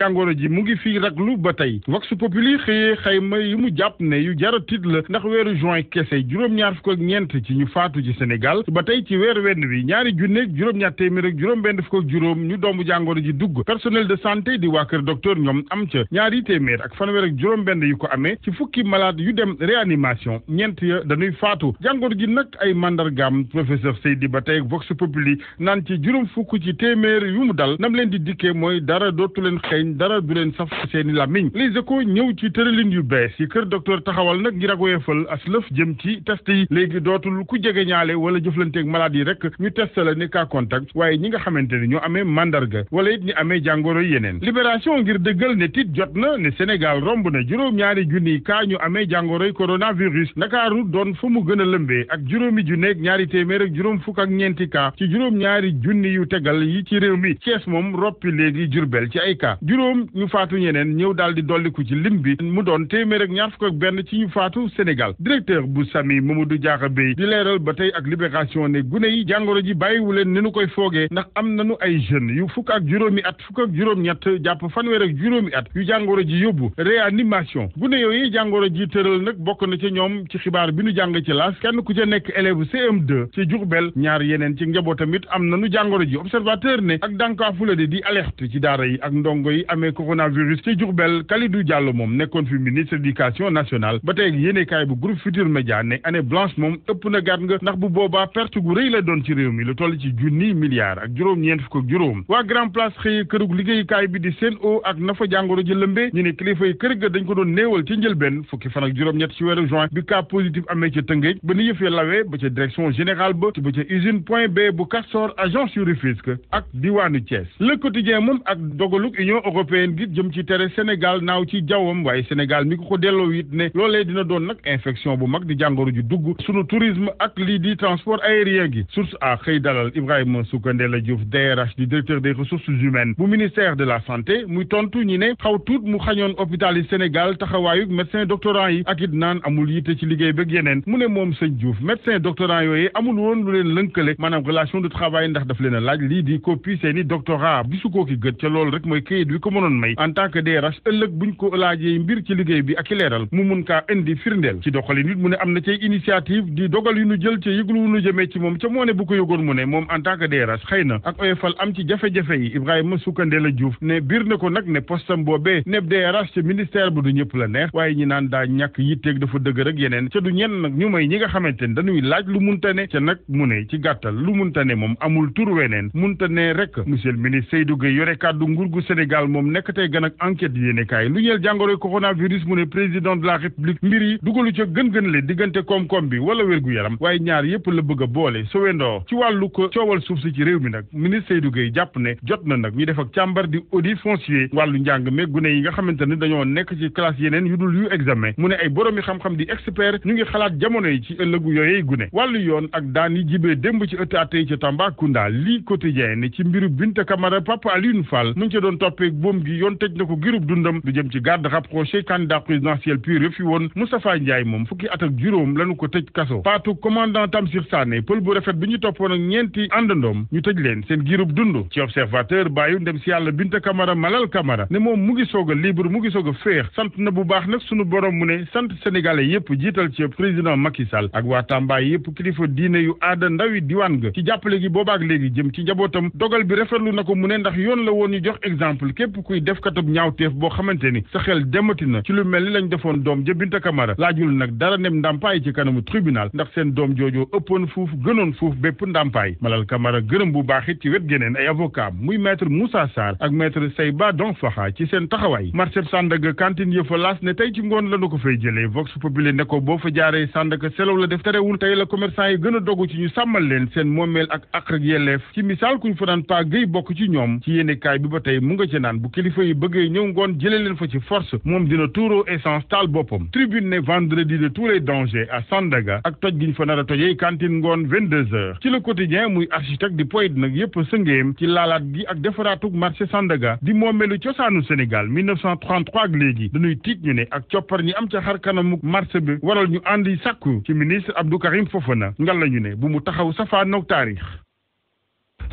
jàngoro ji mu ngi fii raglu ba tey Vox Populi xëyee xayma yi mu jàpp ne yu jara tiit la ndax weeru juin kese juróom-ñaar fukk ak ñeent ci ñu faatu ci Sénégal ba tey ci weer wenn wi ñaari junneeg juróom-ñaar téeméer ak juróom-benn fukk ak juróom ñu doomu jàngoro ji dugg personnel de santé di waa kër docteur ñoom am ca ñaari téeméer ak fanweer ak juróom-benn yu ko amee ci fukki malade yu dem réanimation ñeent ya dañuy faatu jàngoro ji nag ay mandargaam professeur Seydi ba tey Vox Populi naan ci juróom fukk ci téeméer yu mu dal nam leen di dikkee mooy dara dootu leen xëy dara du leen saf seeni làmmiñ Les Échos ñëw ci tëralin yu bees yi kër docteur taxawal nag ngir ak woyefal as lëf jëm ci test yi léegi dootul ku jege ñaale wala jëflanteeg malade yi rek ñu test la ne cas contact waaye ñi nga xamante ni ñoo amee mandarga wala it ñi amee jàngoro yeneen Libération ngir dëggal ne tit jot na ne Sénégal romb na juróom-ñaari junniy cas ñu amee jàngoroy coronavirus Ndakaaru doon fa mu gën a lëmbee ak juróomi junneeg ñaari téeméer ak juróom fukk ak ñeenti cas ci juróom-ñaari junni yu tegal yi ci réew mi Thiès moom roppi léegi Jurbel ci ay cas juróom ñu faatu ñeneen ñëw daal di dolliku ci lim bi mu doon téeméer ak ñaar fukk ak benn ci ñu faatu Sénégal directeur bu SAMI Mamadou Diakha Bèye di leeral ba tey ak Libération ne gune yi jàngoro ji bàyyiwu leen ni nu koy foogee ndax am nañu ay jeunes yu fukk ak juróomi at fukk ak juróom-ñett jàpp fanweer ak juróomi at yu jàngoro ji yóbbu réanimation gune yooyu jàngoro ji tëral nag bokk na ci ñoom ci xibaar bi nu jàng ci laas kenn ku ca nekk élève CM2 ci Diourbel ñaar yeneen ci njaboot tamit am nañu jàngoro ji observateur ne ak dànkaafula de di alerte ci daara yi ak ndongo yi amee coronavirus ci Diourbel Kalidou Diallo moom nekkoon fi ministre éducation nationale ba tey yéenekaay bu groupe Futurs Médias ne année blanche moom ëpp na gàtt nga ndax bu boobaa perte gu rëy la doon ci réew mi lu toll ci junni milliards ak juróom-ñeent fukk ak juróom waa Grand Place xëy kërug liggéeyukaay bi di Sen'Eau ak na fa jàngoro ji lëmbee ñu ne kilifa yi kër ga dañ ko doon néewal ci njëlbeen fukki fan ak juróom-ñett ci weeru juin bi cas positif amee ca Tëngéej ba ni yëf ya lawee ba ca direction générale ba ca usine Point B bu Castor agence yu Rufisque ak diwaanu Thiès Le Quotidien moom ak dogaluk Union européenne gi jëm ci tere Sénégal naaw ci jawwam waaye Sénégal mi ko delloo it ne loolee dina doon nag infection bu mag di jàngoro ju dugg sunu tourisme ak lii di transport aérien gi source a xëy dalal Ibrahima Soukandela Diouf DRH di directeur des ressources humaines bu ministère de la santé muy tontu ñi ne xaw tuut mu xañoon hôpital yi Sénégal taxawaayu médecin doctorant yi ak it naan amul yitte ci liggéey bëgg yeneen mu ne moom sëñ Diouf médecin doctorant yooyu amul woon lu leen lënkale maanaam relation de travail ndax daf leen a laaj lii di copie seeni doctorat gisu koo ki gët ca loolu rek mooy këyit wi ko mënoon may en tant que DRH ëllëg buñ ko laajee mbir ci liggéey bi ak i leeral mu mun kaa indi firndeel ci doxali nit mu ne am na cay initiative di dogal yu nu jël ca yëglu wu nu jëmee ci moom ca moo ne bu ko yëgoon mu ne moom en tant que DRH xëy na ak oyofal am ci jafe-jafe yi Ibrahima Soukandela Diouf ne biir na ko nag ne postam boobee neb DRH ca ministère bu du ñëpp la neex waaye ñi naan daa ñàkk yitteeg dafa dëgg rek yeneen ca du ñenn nag ñu may ñi nga xamante ne dañuy laaj lu munta ne ca nag mu ne ci gàttal lu munta ne moom amul tur weneen munta ne rek monsieur le ministre Seydou Gueye yore kàddu nguur gu Sénégal moom nekk tey gan ak enquête yéene kaay lu ñeel jàngoroy coronavirus mu ne président de la république mbir yi dugalu ca gën-gën le diggante koom-koom bi wala wér-gu-yaram waaye ñaar yépp la bëgg a boole sowendoo ci wàllu ko coowal suuf si ci réew mi nag ministre Seydou Gueye jàpp ne jot na nag ñu def ak càmbar di audit foncier wàllu njàng me gune yi nga xamante ne dañoo nekk ci classe yeneen yu dul yu examen mu ne ay boroomi xam-xam di expert ñu ngi xalaat jamono yi ci ëllëgu yooyey gune wàllu yoon ak daan yi jibee démb ci ëtt atte yi ca Tambacounda lii quotidien ne ci mbiru Binta Camara Papa Alioune Fall mu ngi ca doon toppee boom gi yoon tëj na ko girub dundam du jëm ci garde rapproché candidat présidentiel puis refi woon Moustapha Ndiaye moom fukki at ak juróom lañu ko tëj kaso faatu commandant Tamsir Sané pël bu rafet bi ñu toppoon ak ñeenti àndandoom ñu tëj leen seen girub dund ci observateur bàyyu ndem si yàlla Binta Camara Malal Camara ne moom mu ngi soog a libre mu ngi soog a féex sant na bu baax nag sunu borom mu ne sant sénégalais yépp jiital ci président Macky Sall ak waa Tamba yépp kilifa diine yu aada ndawi diwaan ga ci jàppale gi boobaak léegi jëm ci njabootam dogal bi rafetlu na ko mu ne ndax yoon la woon ñu jox exemple képp kuy def katab ñaawteef boo xamante ni sa xel demati na ci lu mel ni lañ defoon doom ja Binta Camara laajul nag dara nem ndàmpaay ci kanamu tribunal ndax seen doom joojoo ëppoon fuuf gënoon fuuf bépp ndàmpaay Malal Camara gërëm bu baax it ci wet geneen ay avocat muy maître Moussa Sarr ak maître Seyba Donfaxa ci seen taxawaay marché Sandaga cantine yëfa laas ne tey ci ngoon lañu ko fay jëlee Vox Populi ne ko boo fa jaaree Sandaga selaw la def terewul tey la commerçant yi gën a dogu ci ñu sàmmal leen seen moomeel ak ak yelleef ci misaal kuñ fa daan pa gëy bokk ci ñoom ci yéene kaay bi ba tey mu nga ci naan bu kilifa yi bëggee ñëw ngoon jëlee leen fa ci force moom dina tuuroo essence taal boppam tribune ne vendredi de tous les dangers à Sandaga ak toj giñ fa nar a tojee cantine ngoon 22h ci le quotidien muy architecte di poète nag yépp sëngéem ci laalaat gi ak defaraatug marché Sandaga di moomeelu cosaanu Sénégal 1933 ak léegi dañuy tiit ñu ne ak coppar ñi am ca xar kanamu marché bi waral ñu àndi sàkku ci ministre Abdou Karim Fofana ngal la ñu ne bu mu taxaw safaanoog taarix.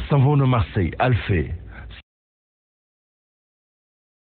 Savon de Marseille, Alphée,